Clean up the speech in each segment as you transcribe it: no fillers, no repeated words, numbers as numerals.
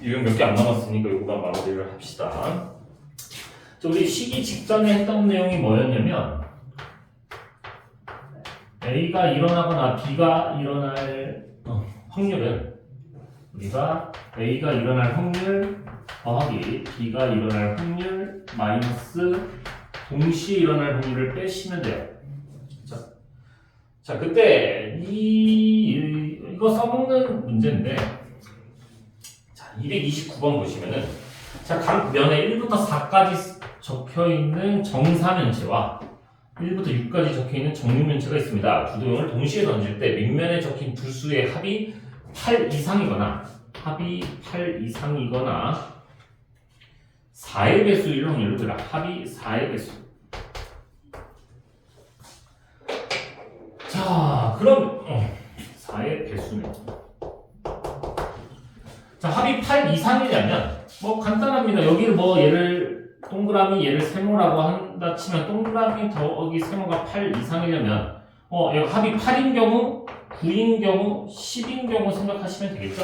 이건 몇 개 안 남았으니까 요거만 마무리를 합시다. 우리 쉬기 직전에 했던 내용이 뭐였냐면 A가 일어나거나 B가 일어날 확률은 우리가 A가 일어날 확률 더하기 B가 일어날 확률 마이너스 동시에 일어날 확률을 빼시면 돼요. 자 그때 이거 써먹는 문제인데 자 229번 보시면은 자 각 면에 1부터 4까지 적혀있는 정사면체와 1부터 6까지 적혀있는 정육면체가 있습니다. 두 도형을 동시에 던질 때 밑면에 적힌 두 수의 합이 8 이상이거나 4의 배수일 확률을 들라. 합이 4의 배수. 자, 그럼 4의 배수는 자, 합이 8 이상이냐면 뭐 간단합니다. 여기를 뭐 얘를 동그라미 얘를 세모라고 한다 치면 동그라미 더하기 세모가 8 이상이려면 얘가 합이 8인 경우, 9인 경우, 10인 경우 생각하시면 되겠죠?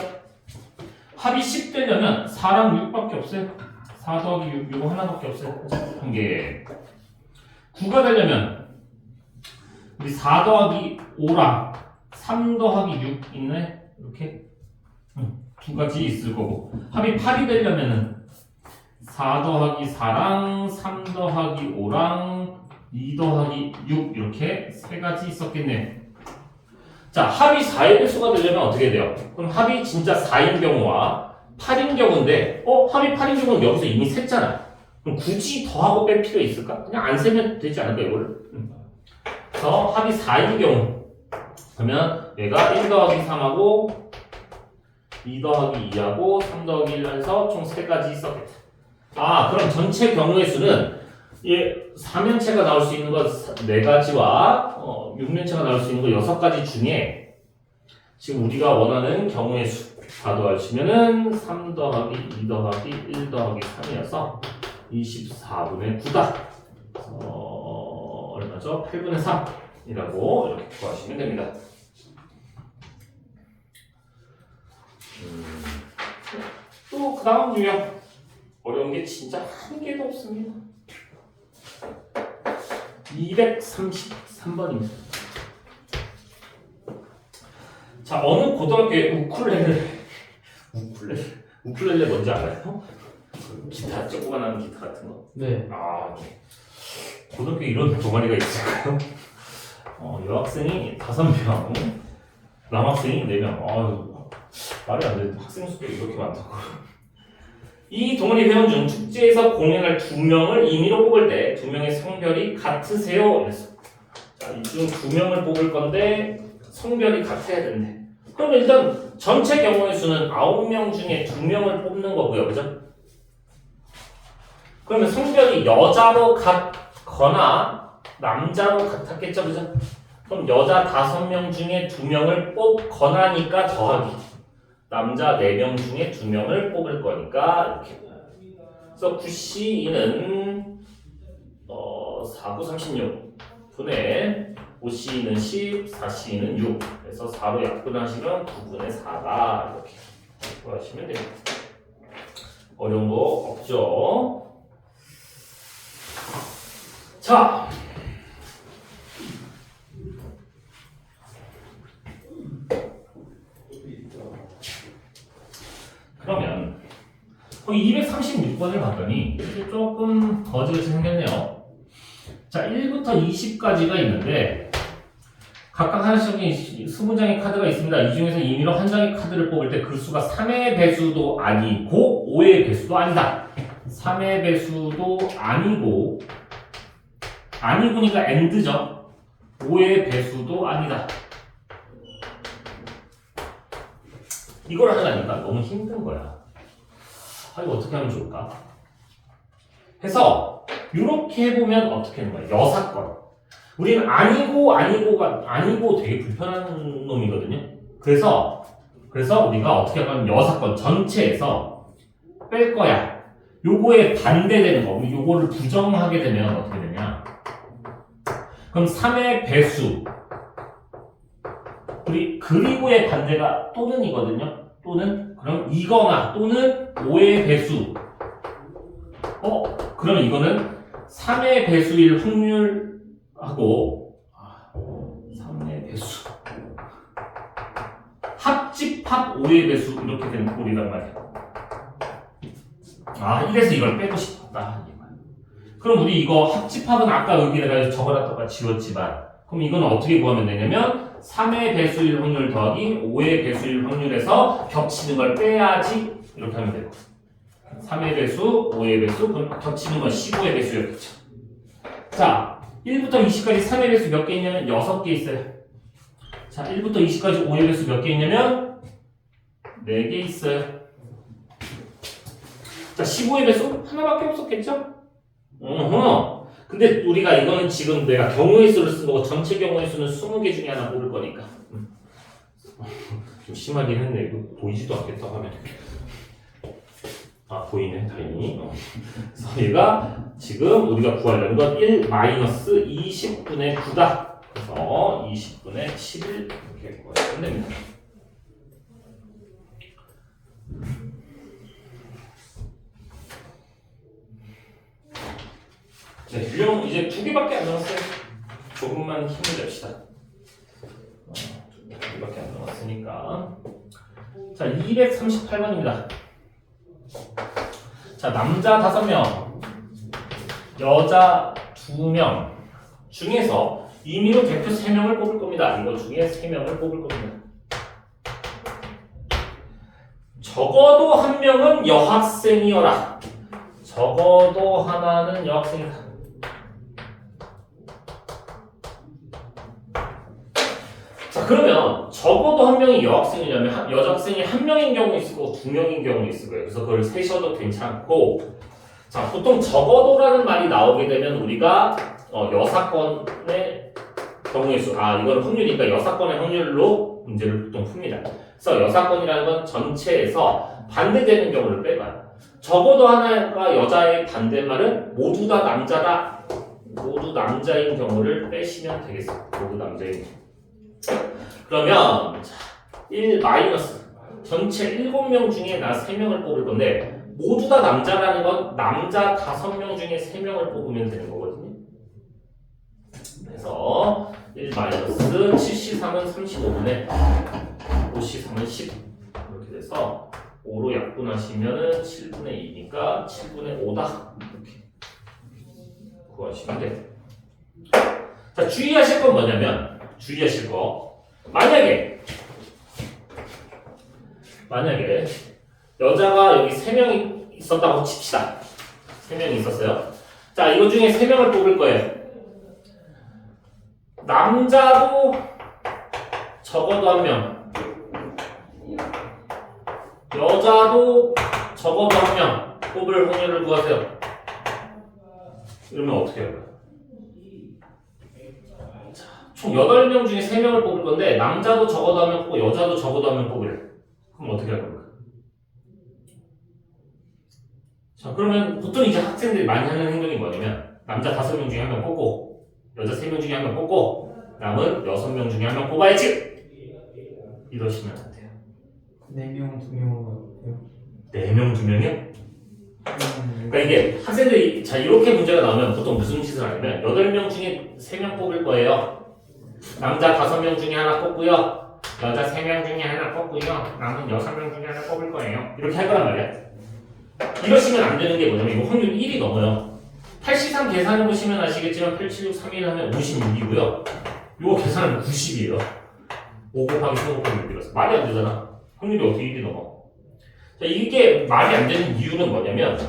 합이 10 되려면 4랑 6밖에 없어요. 4 더하기 6, 이거 하나밖에 없어요. 한 개. 9가 되려면 우리 4 더하기 5랑 3 더하기 6 있네? 이렇게 두 가지 있을 거고 합이 8이 되려면은 4 더하기 4랑 3 더하기 5랑 2 더하기 6 이렇게 세 가지 있었겠네요. 자, 합이 4의 배수가 되려면 어떻게 돼요? 그럼 합이 진짜 4인 경우와 8인 경우인데 합이 8인 경우는 여기서 이미 셌잖아. 그럼 굳이 더하고 뺄 필요 있을까? 그냥 안 세면 되지 않을까 이거를? 그래서 합이 4인 경우 그러면 얘가 1 더하기 3하고 2 더하기 2하고 3 더하기 1 해서 총 3가지 있었겠다. 그럼 전체 경우의 수는 4면체가 나올 수 있는 거 4가지와 6면체가 나올 수 있는 거 6가지 중에 지금 우리가 원하는 경우의 수 다 더하시면은 3 더하기 2 더하기 1 더하기 3이어서 24분의 9다. 얼마죠? 8분의 3이라고 이렇게 구하시면 됩니다. 또 그 다음 유형 어려운 게 진짜 한 개도 없습니다. 233번입니다. 자, 어느 고등학교에 우쿨렐레 뭔지 알아요? 기타, 조그만한 기타 같은 거. 네. 고등학교에 이런 동아리가 있을까요? 여학생이 5명, 남학생이 4명. 말이 안 돼. 학생 수도 이렇게 많다고. 이 동아리 회원 중 축제에서 공연할 2명을 임의로 뽑을 때 2명의 성별이 같으세요? 이랬어. 자, 이 중 2명을 뽑을 건데 성별이 같아야 된대. 그럼 일단 전체 경우의 수는 9명 중에 2명을 뽑는 거고요. 그죠? 그러면 성별이 여자로 같거나 남자로 같았겠죠. 그죠? 그럼 여자 5명 중에 2명을 뽑거나니까 더하기. 남자 4명 중에 2명을 뽑을 거니까 이렇게. 그래서 9C는 4, 9, 36분의 5C는 10, 4C는 6. 그래서 4로 약분하시면 9분의 4다. 이렇게 구하시면 됩니다. 어려운 거 없죠? 자. 그러면 거기 236번을 봤더니 이게 조금 거지같이 생겼네요. 자, 1부터 20까지가 있는데 각각 하나씩 20장의 카드가 있습니다. 이 중에서 임의로 한 장의 카드를 뽑을 때 그 수가 3의 배수도 아니고 5의 배수도 아니다. 3의 배수도 아니고니까 AND죠. 5의 배수도 아니다. 이걸 하려니까 너무 힘든 거야. 이거 어떻게 하면 좋을까? 해서 이렇게 해보면 어떻게 하는 거야? 여사건. 우리는 아니고 되게 불편한 놈이거든요. 그래서 우리가 어떻게 하면 여사건 전체에서 뺄 거야. 요거에 반대되는 거. 우리 요거를 부정하게 되면 어떻게 되냐? 그럼 3의 배수. 우리 그리고의 반대가 또는이거든요. 또는 그럼 이거나 또는 5의 배수. 그럼 이거는 3의 배수일 확률하고 3의 배수. 합집합 5의 배수 이렇게 되는 꼴이란 말이야. 이래서 이걸 빼고 싶다. 그럼 우리 이거 합집합은 아까 여기 내가 적어놨다가 지웠지만 그럼 이건 어떻게 구하면 되냐면 3의 배수일 확률 더하기 5의 배수일 확률에서 겹치는 걸 빼야지 이렇게 하면 돼요. 3의 배수, 5의 배수, 그럼 겹치는 건 15의 배수였겠죠. 자, 1부터 20까지 3의 배수 몇 개 있냐면 6개 있어요. 자, 1부터 20까지 5의 배수 몇 개 있냐면 4개 있어요. 자, 15의 배수 하나밖에 없었겠죠? 근데 우리가 이거는 지금 내가 경우의 수를 쓴 거고 전체 경우의 수는 20개 중에 하나 고를 거니까 좀 심하긴 했네. 이거 보이지도 않겠다 화면에. 보이네 다행히. 그래서 얘가 지금 우리가 구하려는 건 1-20분의 9다. 그래서 20분의 11 이렇게 구하시면 됩니다. 네, 유형 이제 2개밖에 안 남았어요. 조금만 힘을 냅시다. 2개밖에 안 남았으니까. 자, 238번입니다. 자, 남자 5명, 여자 2명 중에서 임의로 대표 3명을 뽑을 겁니다. 이거 중에 3명을 뽑을 겁니다. 적어도 1명은 여학생이어라. 적어도 하나는 여학생이다. 자, 그러면 적어도 1명이 여학생이냐면 여자 학생이 1명인 경우 있을 거고 2명인 경우 있을 거예요. 그래서 그걸 세셔도 괜찮고, 자, 보통 적어도라는 말이 나오게 되면 우리가 여사건의 경우의 수, 이거는 확률이니까 여사건의 확률로 문제를 보통 풉니다. 그래서 여사건이라는 건 전체에서 반대되는 경우를 빼봐요. 적어도 하나가 여자의 반대말은 모두 다 남자다, 모두 남자인 경우를 빼시면 되겠습니다. 모두 남자인 경우. 그러면 1 마이너스 전체 7명 중에 나 3명을 뽑을 건데 모두 다 남자라는 건 남자 5명 중에 3명을 뽑으면 되는 거거든요. 그래서 1 마이너스 7C3은 35분의 5C3은 10 이렇게 돼서 5로 약분하시면은 7분의 2니까 7분의 5다 이렇게 구하시면 돼요. 자, 주의하실 건 뭐냐면 주의하실 거, 만약에 여자가 여기 3명이 있었다고 칩시다. 3명이 있었어요. 자, 이거 중에 3명을 뽑을 거예요. 남자도 적어도 1명, 여자도 적어도 1명 뽑을 확률을 구하세요. 이러면 어떻게 할까요? 총 8명 중에 3명을 뽑을 건데 남자도 적어도 1명 뽑고 여자도 적어도 1명 뽑으래. 그럼 어떻게 할 겁니까? 자, 그러면 보통 이제 학생들이 많이 하는 행동이 뭐냐면 남자 5명 중에 1명 뽑고 여자 3명 중에 1명 뽑고 남은 6명 중에 1명 뽑아야지! 이러시면 안 돼요. 4명, 2명은 어때요? 4명, 2명이요? 그러니까 이게 학생들이 자 이렇게 문제가 나오면 보통 무슨 짓을 하냐면 8명 중에 3명 뽑을 거예요. 남자 5명 중에 하나 뽑고요. 여자 3명 중에 하나 뽑고요. 남은 6명 중에 하나 뽑을 거예요. 이렇게 할 거란 말이야. 이러시면 안 되는 게 뭐냐면 이거 확률 1이 넘어요. 8C3 계산해 보시면 아시겠지만 87631 하면 56이고요. 이거 계산하면 90이에요. 5 곱하기 4 곱하기 6이라서 말이 안 되잖아. 확률이 어떻게 1이 넘어. 자, 이게 말이 안 되는 이유는 뭐냐면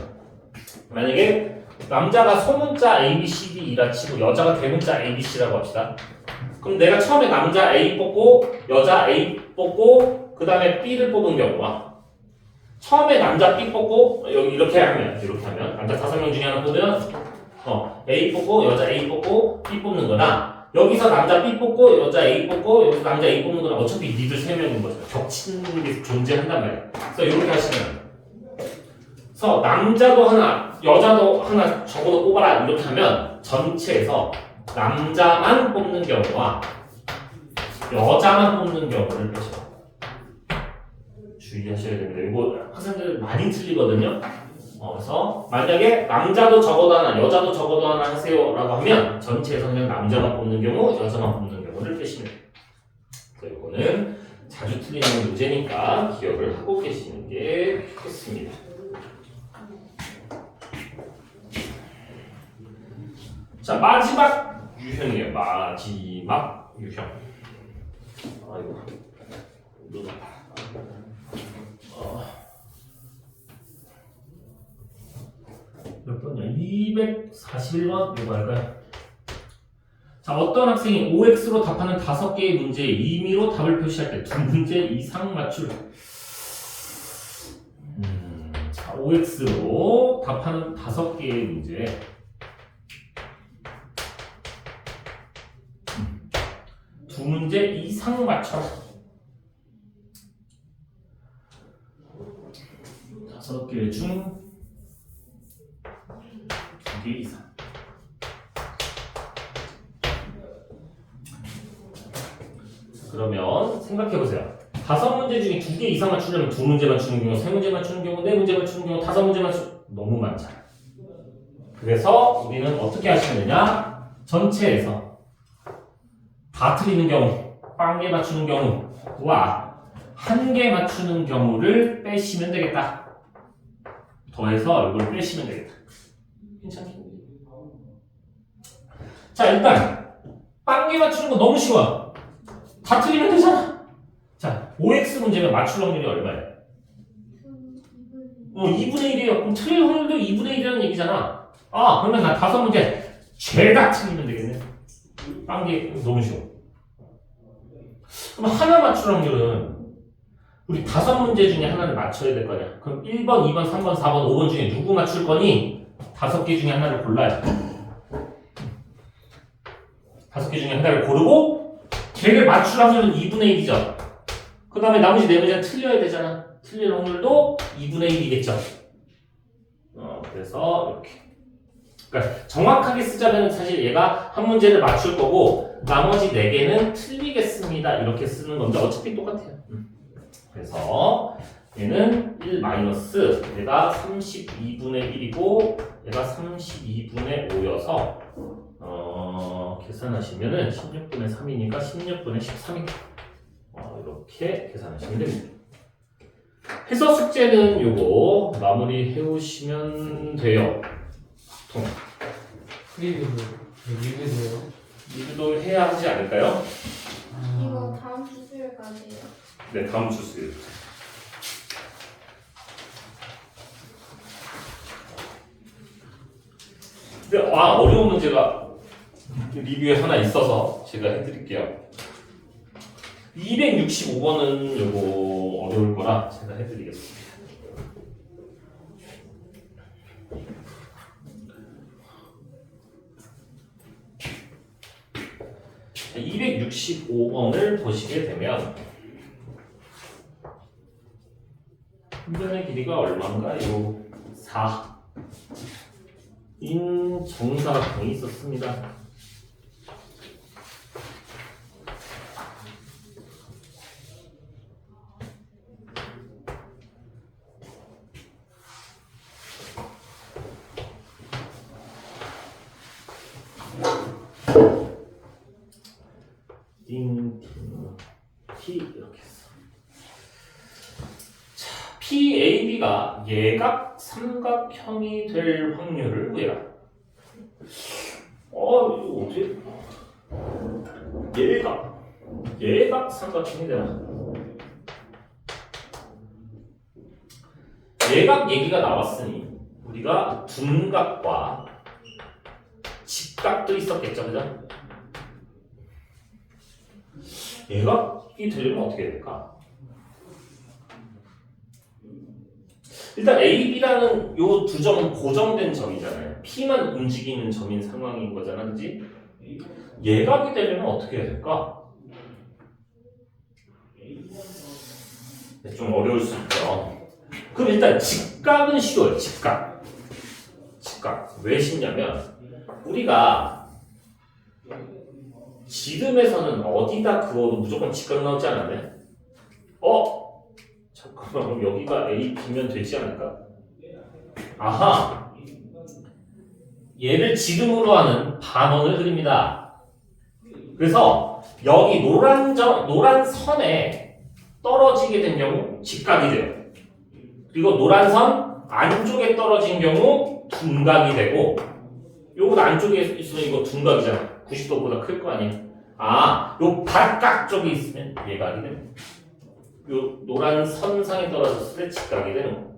만약에 남자가 소문자 A, B, C, D, E라 치고 여자가 대문자 A, B, C라고 합시다. 그럼 내가 처음에 남자 A 뽑고 여자 A 뽑고 그 다음에 B를 뽑은 경우와 처음에 남자 B 뽑고 여기 이렇게 하면 남자 5명 중에 하나 뽑으면 A 뽑고 여자 A 뽑고 B 뽑는 거나 여기서 남자 B 뽑고 여자 A 뽑고 여기서 남자 A 뽑는 거나 어차피 니들 3명인 거죠. 겹치는 게 존재한단 말이야. 그래서 이렇게 하시면 그래서 남자도 하나 여자도 하나 적어도 뽑아라 이렇게 하면 전체에서 남자만 뽑는 경우와 여자만 뽑는 경우를 빼셔. 주의하셔야 됩니다. 이거 학생들 많이 틀리거든요. 그래서 만약에 남자도 적어도 하나, 여자도 적어도 하나 하세요라고 하면 전체에서 그냥 남자만 뽑는 경우, 여자만 뽑는 경우를 빼시면 돼요. 그래서 이거는 자주 틀리는 문제니까 기억을 하고 계시는 게 좋겠습니다. 자, 마지막 유형이에요. 마지막 유형. 아이고, 누나. 몇 번이야? 241번 이거 할까요? 자, 어떤 학생이 OX로 답하는 5개의 문제에 임의로 답을 표시할 때 2문제 이상 맞출. 자, OX로 답하는 5개의 문제에 2문제 이상 맞춰라. 5개 중 2개 이상. 그러면 생각해보세요. 5문제 중에 2개 이상 맞추려면 2문제 맞추는 경우, 3문제 맞추는 경우, 4문제 맞추는 경우, 5문제 맞추는 너무 많잖아. 그래서 우리는 어떻게 하시면 되냐? 전체에서 다 틀리는 경우, 1개 맞추는 경우와 1개 맞추는 경우를 빼시면 되겠다. 더해서 이걸 빼시면 되겠다. 괜찮겠니? 자, 일단 1개 맞추는 거 너무 쉬워. 다 틀리면 되잖아. 자, OX 문제면 맞출 확률이 얼마예요? 2분의 1이에요. 그럼 틀릴 확률도 2분의 1이라는 얘기잖아. 그러면 나 5문제 죄다 틀리면 되겠네. 1개 너무 쉬워. 그럼 하나 맞출 확률은 우리 5문제 중에 하나를 맞춰야 될 거냐. 그럼 1번, 2번, 3번, 4번, 5번 중에 누구 맞출 거니? 5개 중에 하나를 골라요. 5개 중에 하나를 고르고 걔를 맞출 확률은 2분의 1이죠. 그 다음에 나머지 4문제는 틀려야 되잖아. 틀릴 확률도 2분의 1이겠죠. 그래서 이렇게. 그러니까 정확하게 쓰자면 사실 얘가 한 문제를 맞출 거고 나머지 4개는 틀리겠습니다. 이렇게 쓰는 건데 어차피 똑같아요. 그래서 얘는 1 마이너스 얘가 32분의 1이고 얘가 32분의 5여서 계산하시면은 16분의 3이니까 16분의 13이다. 이렇게 계산하시면 됩니다. 해서 숙제는 요거 마무리 해오시면 돼요. 보통 리뷰도 해야 하지 않을까요? 이거 다음 주 수요일까지예요. 네, 다음 주 수요일. 근데 어려운 문제가 리뷰에 하나 있어서 제가 해드릴게요. 265번은 요거 어려울 거라 제가 해드리겠습니다. 자, 265번을 보시게 되면 분변의 길이가 얼마인가요? 4. 인 정사각형이 있었습니다. T 이렇게 했어. 자, PAB가 예각 삼각형이 될 확률을 구해라. 이거 어떻게? 예각 삼각형이 되나? 예각 얘기가 나왔으니 우리가 둔각과 직각도 있었겠죠, 그죠? 예각이 되려면 어떻게 해야 될까? 일단 A, B라는 요 두 점은 고정된 점이잖아요. P만 움직이는 점인 상황인 거잖아, 그지? 예각이 되려면 어떻게 해야 될까? 좀 어려울 수 있죠. 그럼 일단 직각은 쉬워요, 직각. 왜 쉽냐면 우리가 지름에서는 어디다 그어도 무조건 직각 나오지 않았나요? 잠깐만, 그럼 여기가 A, B면 되지 않을까? 아하! 얘를 지름으로 하는 반원을 그립니다. 그래서 여기 노란 선에 떨어지게 된 경우 직각이 돼요. 그리고 노란 선 안쪽에 떨어진 경우 둔각이 되고, 요거 안쪽에 있으면 이거 둔각이잖아. 90도보다 클 거 아니에요. 아, 요 바깥 쪽에 있으면 예각이 됩니다. 요 노란 선상에 떨어졌을 때 직각이 되는 거.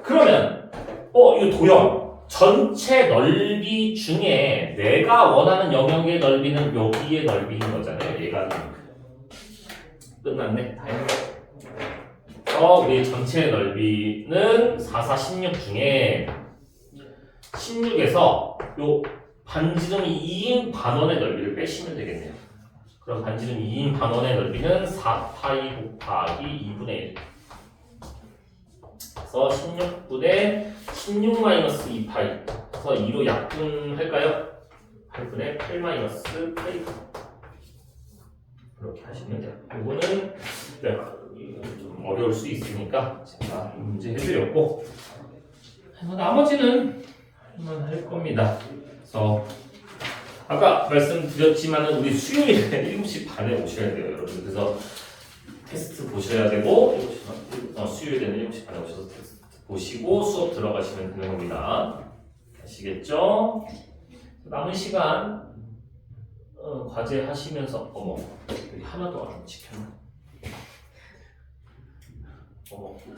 그러면 이거 도형 전체 넓이 중에 내가 원하는 영역의 넓이는 여기의 넓이인 거잖아요. 예각이니까. 끝났네. 다 했네. 우리 전체 넓이는 4, 4, 16 중에 16에서 요 반지름 2인 반원의 넓이를 빼시면 되겠네요. 그럼 반지름 2인 반원의 넓이는 4파이 곱하기 2분의 1. 그래서 16분의 16 마이너스 2파이. 그래서 2로 약분할까요? 8분의 8 마이너스 파이. 이렇게 하시면 돼요. 이거는 좀 어려울 수 있으니까 제가 문제 해드렸고, 나머지는 할 겁니다. 그래서 아까 말씀드렸지만 우리 수요일에 7시 반에 오셔야 돼요, 여러분. 그래서 테스트 보셔야 되고, 수요일에는 7시 반에 오셔서 테스트 보시고 수업 들어가시면 되는 겁니다. 아시겠죠? 남은 시간 과제 하시면서 여기 하나도 안 지켰나? 어떻게